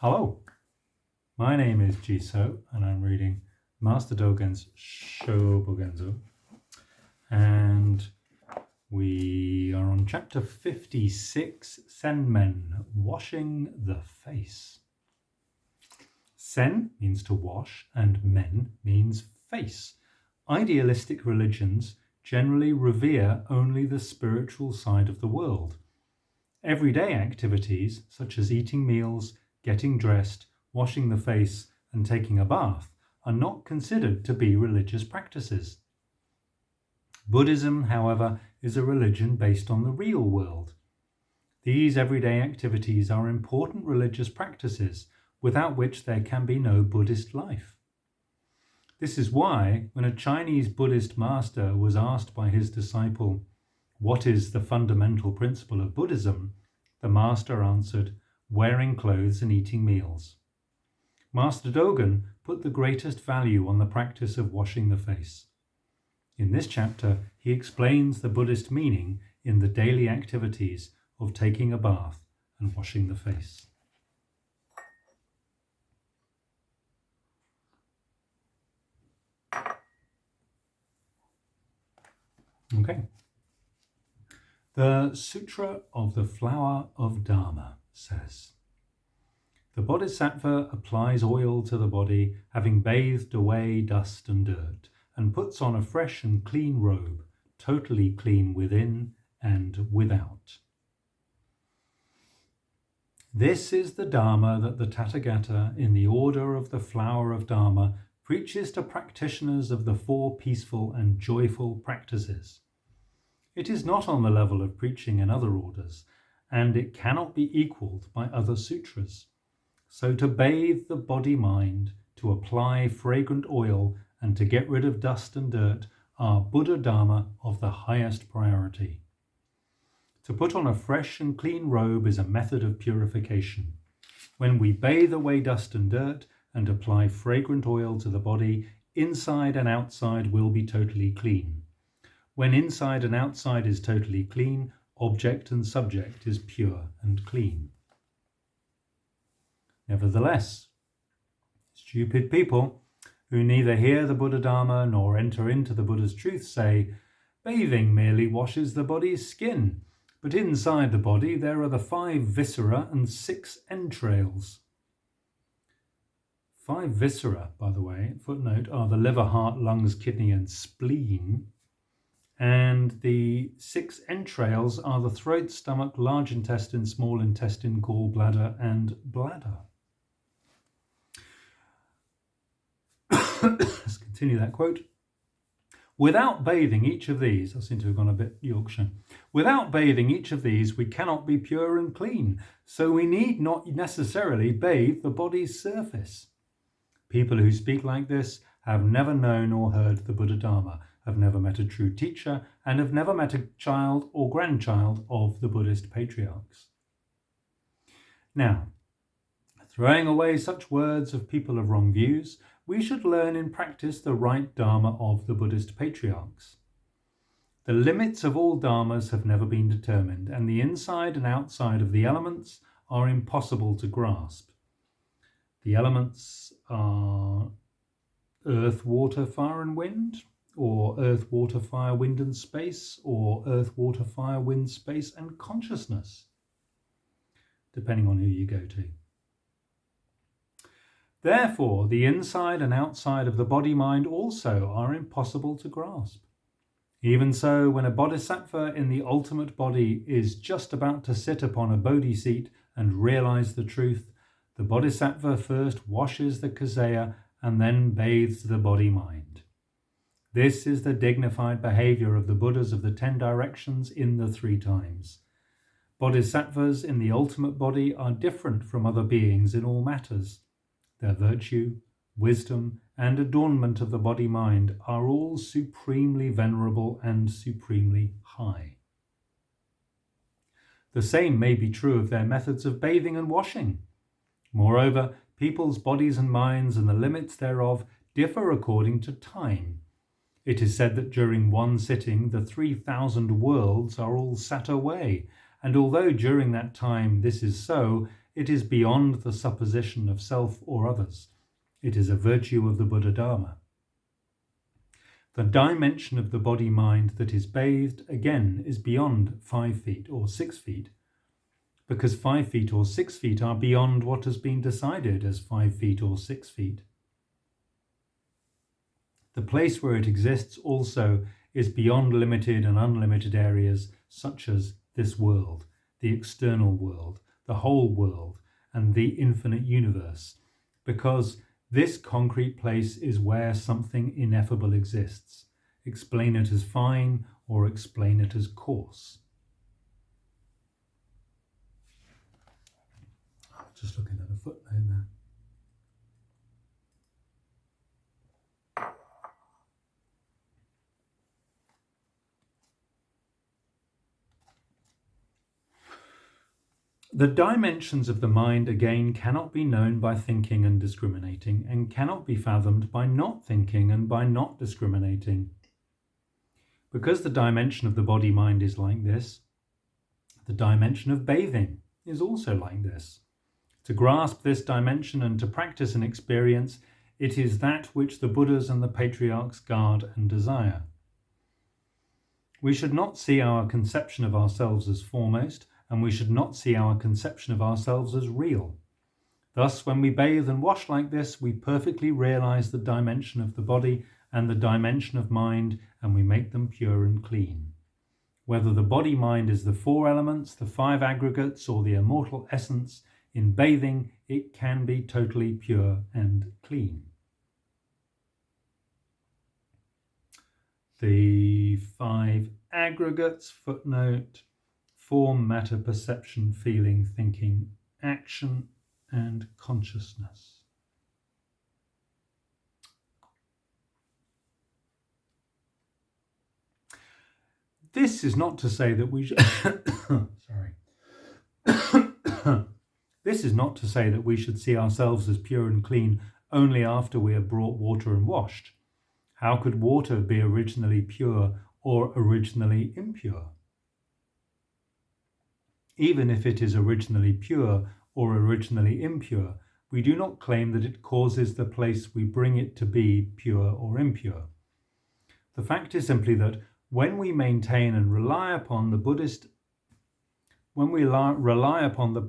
Hello, my name is Jiso and I'm reading Master Dōgen's Shōbōgenzō, and we are on chapter 56, Senmen, washing the face. Sen means to wash and men means face. Idealistic religions generally revere only the spiritual side of the world. Everyday activities such as eating meals, getting dressed, washing the face, and taking a bath are not considered to be religious practices. Buddhism, however, is a religion based on the real world. These everyday activities are important religious practices without which there can be no Buddhist life. This is why, when a Chinese Buddhist master was asked by his disciple, "What is the fundamental principle of Buddhism?" the master answered, "Wearing clothes and eating meals." Master Dōgen put the greatest value on the practice of washing the face. In this chapter, he explains the Buddhist meaning in the daily activities of taking a bath and washing the face. Okay. The Sutra of the Flower of Dharma says, "The Bodhisattva applies oil to the body, having bathed away dust and dirt, and puts on a fresh and clean robe, totally clean within and without." This is the Dharma that the Tathagata, in the order of the Flower of Dharma, preaches to practitioners of the four peaceful and joyful practices. It is not on the level of preaching in other orders, and it cannot be equalled by other sutras. So to bathe the body-mind, to apply fragrant oil, and to get rid of dust and dirt are Buddha Dharma of the highest priority. To put on a fresh and clean robe is a method of purification. When we bathe away dust and dirt and apply fragrant oil to the body, inside and outside will be totally clean. When inside and outside is totally clean, object and subject is pure and clean. Nevertheless, stupid people who neither hear the Buddha Dharma nor enter into the Buddha's truth say, "Bathing merely washes the body's skin, but inside the body there are the 5 viscera and 6 entrails." 5 viscera, by the way, footnote, are the liver, heart, lungs, kidney and spleen. And the 6 entrails are the throat, stomach, large intestine, small intestine, gallbladder and bladder. Let's continue that quote. "Without bathing each of these," I seem to have gone a bit Yorkshire, "without bathing each of these, we cannot be pure and clean, so we need not necessarily bathe the body's surface." People who speak like this have never known or heard the Buddha Dharma, have never met a true teacher, and have never met a child or grandchild of the Buddhist patriarchs. Now, throwing away such words of people of wrong views, we should learn in practice the right Dharma of the Buddhist patriarchs. The limits of all Dharmas have never been determined, and the inside and outside of the elements are impossible to grasp. The elements are earth, water, fire and wind, or earth, water, fire, wind and space, or earth, water, fire, wind, space and consciousness, depending on who you go to. Therefore, the inside and outside of the body-mind also are impossible to grasp. Even so, when a bodhisattva in the ultimate body is just about to sit upon a bodhi seat and realize the truth, the bodhisattva first washes the kaseya and then bathes the body-mind. This is the dignified behavior of the Buddhas of the 10 directions in the 3 times. Bodhisattvas in the ultimate body are different from other beings in all matters. Their virtue, wisdom, and adornment of the body-mind are all supremely venerable and supremely high. The same may be true of their methods of bathing and washing. Moreover, people's bodies and minds and the limits thereof differ according to time. It is said that during one sitting the 3,000 worlds are all sat away, and although during that time this is so, it is beyond the supposition of self or others. It is a virtue of the Buddha Dharma. The dimension of the body-mind that is bathed, again, is beyond 5 feet or 6 feet, because 5 feet or 6 feet are beyond what has been decided as 5 feet or 6 feet. The place where it exists also is beyond limited and unlimited areas such as this world, the external world, the whole world, and the infinite universe, because this concrete place is where something ineffable exists. Explain it as fine or explain it as coarse. Just looking at a footnote there. The dimensions of the mind, again, cannot be known by thinking and discriminating, and cannot be fathomed by not thinking and by not discriminating. Because the dimension of the body-mind is like this, the dimension of bathing is also like this. To grasp this dimension and to practice an experience, it is that which the Buddhas and the patriarchs guard and desire. We should not see our conception of ourselves as foremost, and we should not see our conception of ourselves as real. Thus, when we bathe and wash like this, we perfectly realize the dimension of the body and the dimension of mind, and we make them pure and clean. Whether the body-mind is the 4 elements, the 5 aggregates, or the immortal essence, in bathing, it can be totally pure and clean. The 5 aggregates, footnote, form, matter, perception, feeling, thinking, action, and consciousness. This is not to say that we should This is not to say that we should see ourselves as pure and clean only after we have brought water and washed. How could water be originally pure or originally impure? Even if it is originally pure or originally impure, we do not claim that it causes the place we bring it to be pure or impure. The fact is simply that when we maintain and rely upon the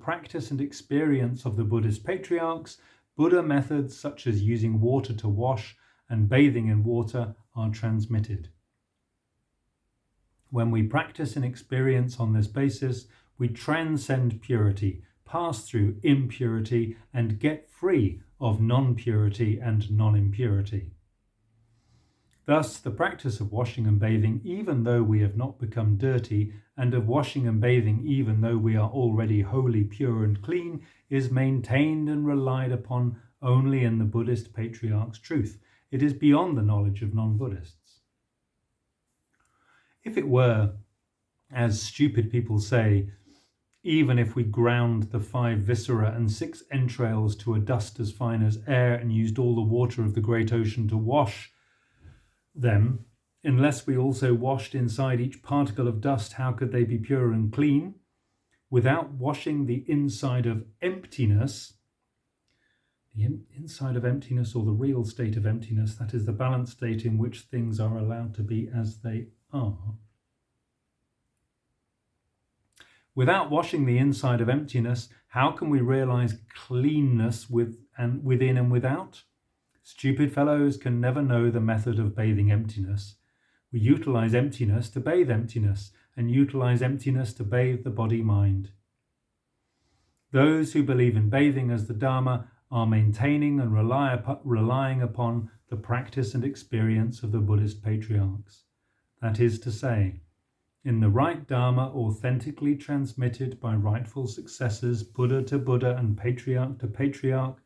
practice and experience of the Buddhist patriarchs, Buddha methods such as using water to wash and bathing in water are transmitted. When we practice and experience on this basis, we transcend purity, pass through impurity, and get free of non-purity and non-impurity. Thus, the practice of washing and bathing, even though we have not become dirty, and of washing and bathing, even though we are already wholly pure and clean, is maintained and relied upon only in the Buddhist patriarch's truth. It is beyond the knowledge of non-Buddhists. If it were, as stupid people say, even if we ground the 5 viscera and 6 entrails to a dust as fine as air and used all the water of the great ocean to wash them, unless we also washed inside each particle of dust, how could they be pure and clean? Without washing the inside of emptiness, the inside of emptiness, or the real state of emptiness, that is the balanced state in which things are allowed to be as they are. Without washing the inside of emptiness, how can we realize cleanness within and without? Stupid fellows can never know the method of bathing emptiness. We utilize emptiness to bathe emptiness, and utilize emptiness to bathe the body-mind. Those who believe in bathing as the Dharma are maintaining and relying upon the practice and experience of the Buddhist patriarchs. That is to say, in the right Dharma authentically transmitted by rightful successors, Buddha to Buddha and patriarch to patriarch,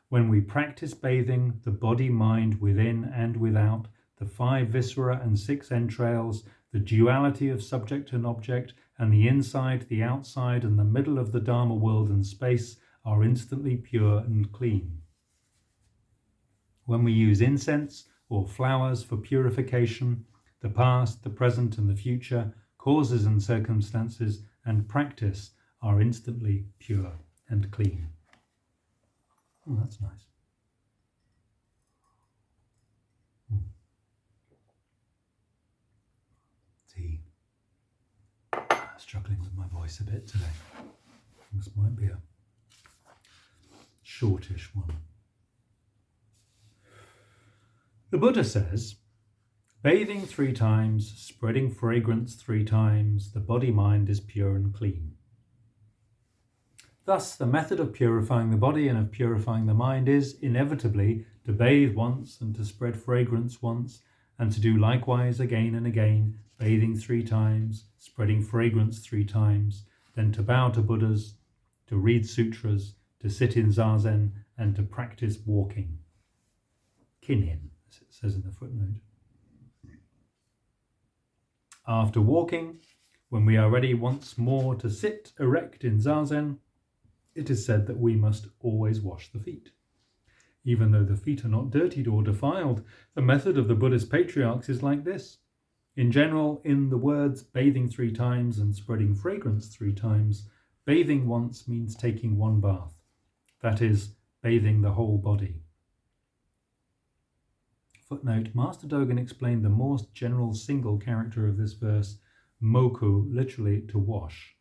when we practice bathing the body-mind within and without, the 5 viscera and 6 entrails, the duality of subject and object, and the inside, the outside, and the middle of the Dharma world and space are instantly pure and clean. When we use incense or flowers for purification, the past, the present, and the future, causes and circumstances, and practice are instantly pure and clean. Oh, that's nice. Tea. Struggling with my voice a bit today. This might be a shortish one. The Buddha says, bathing 3 times, spreading fragrance 3 times, the body-mind is pure and clean. Thus, the method of purifying the body and of purifying the mind is, inevitably, to bathe once and to spread fragrance once, and to do likewise again and again, bathing 3 times, spreading fragrance 3 times, then to bow to Buddhas, to read sutras, to sit in zazen, and to practice walking. Kinhin, as it says in the footnote. After walking, when we are ready once more to sit erect in zazen, it is said that we must always wash the feet. Even though the feet are not dirtied or defiled, the method of the Buddhist patriarchs is like this. In general, in the words bathing 3 times and spreading fragrance 3 times, bathing once means taking 1 bath. That is, bathing the whole body. Footnote, Master Dōgen explained the more general single character of this verse, moku, literally to wash,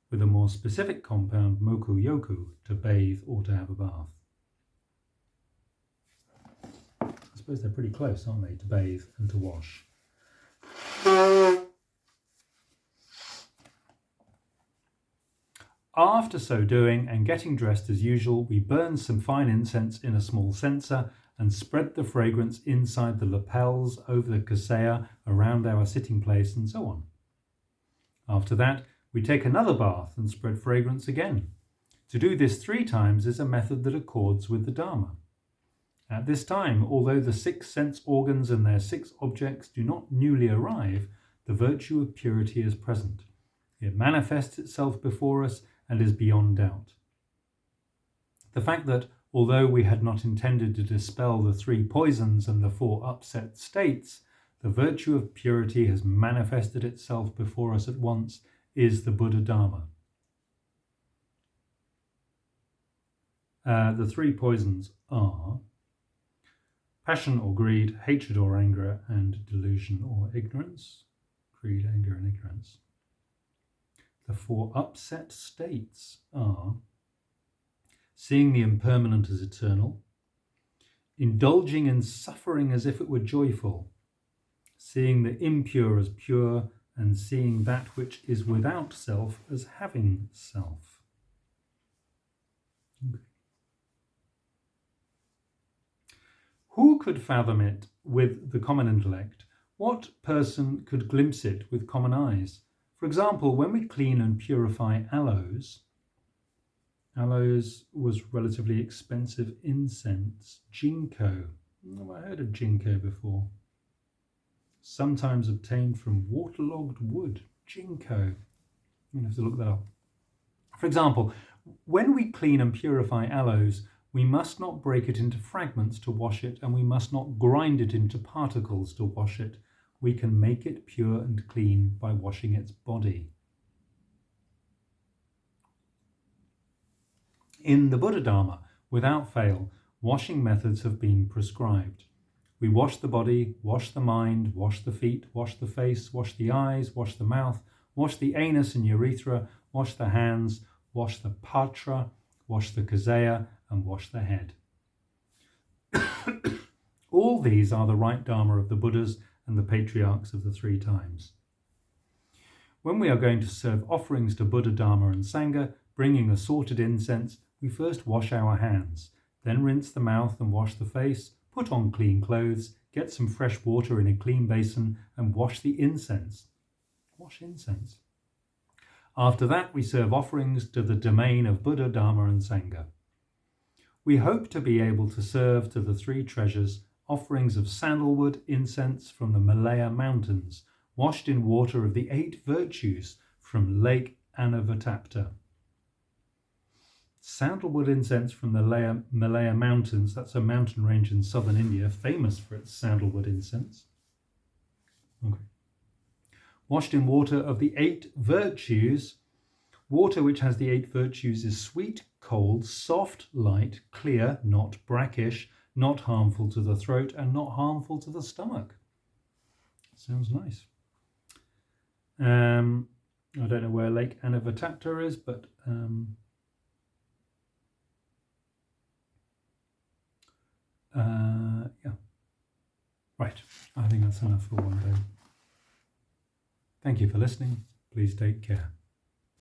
with a more specific compound, moku yoku, to bathe or to have a bath. I suppose they're pretty close, aren't they, to bathe and to wash. After so doing and getting dressed as usual, we burn some fine incense in a small censer and spread the fragrance inside the lapels, over the kasaya, around our sitting place, and so on. After that, we take another bath and spread fragrance again. To do this 3 times is a method that accords with the Dharma. At this time, although the 6 sense organs and their 6 objects do not newly arrive, the virtue of purity is present. It manifests itself before us and is beyond doubt. The fact that, although we had not intended to dispel the 3 poisons and the 4 upset states, the virtue of purity has manifested itself before us at once is the Buddha Dharma. The 3 poisons are passion or greed, hatred or anger, and delusion or ignorance. Greed, anger, and ignorance. The 4 upset states are seeing the impermanent as eternal, indulging in suffering as if it were joyful, seeing the impure as pure, and seeing that which is without self as having self. Okay. Who could fathom it with the common intellect? What person could glimpse it with common eyes? For example, when we clean and purify aloes was relatively expensive incense. Ginkgo. Oh, I heard of ginkgo before. Sometimes obtained from waterlogged wood. Ginkgo. You have to look that up. For example, when we clean and purify aloes, we must not break it into fragments to wash it, and we must not grind it into particles to wash it. We can make it pure and clean by washing its body. In the Buddha Dharma, without fail, washing methods have been prescribed. We wash the body, wash the mind, wash the feet, wash the face, wash the eyes, wash the mouth, wash the anus and urethra, wash the hands, wash the patra, wash the kasaya, and wash the head. All these are the right Dharma of the Buddhas and the patriarchs of the 3 times. When we are going to serve offerings to Buddha, Dharma and Sangha, bringing assorted incense, we first wash our hands, then rinse the mouth and wash the face, put on clean clothes, get some fresh water in a clean basin and wash the incense. Wash incense. After that, we serve offerings to the domain of Buddha, Dharma and Sangha. We hope to be able to serve to the 3 treasures offerings of sandalwood incense from the Malaya Mountains, washed in water of the 8 virtues from Lake Anavatapta. Sandalwood incense from the Malaya Mountains, that's a mountain range in southern India, famous for its sandalwood incense. Okay. Washed in water of the 8 virtues, Water which has the 8 virtues is sweet, cold, soft, light, clear, not brackish, not harmful to the throat, and not harmful to the stomach. Sounds nice. I don't know where Lake Anavatapta is, but yeah. Right, I think that's enough for one day. Thank you for listening. Please take care.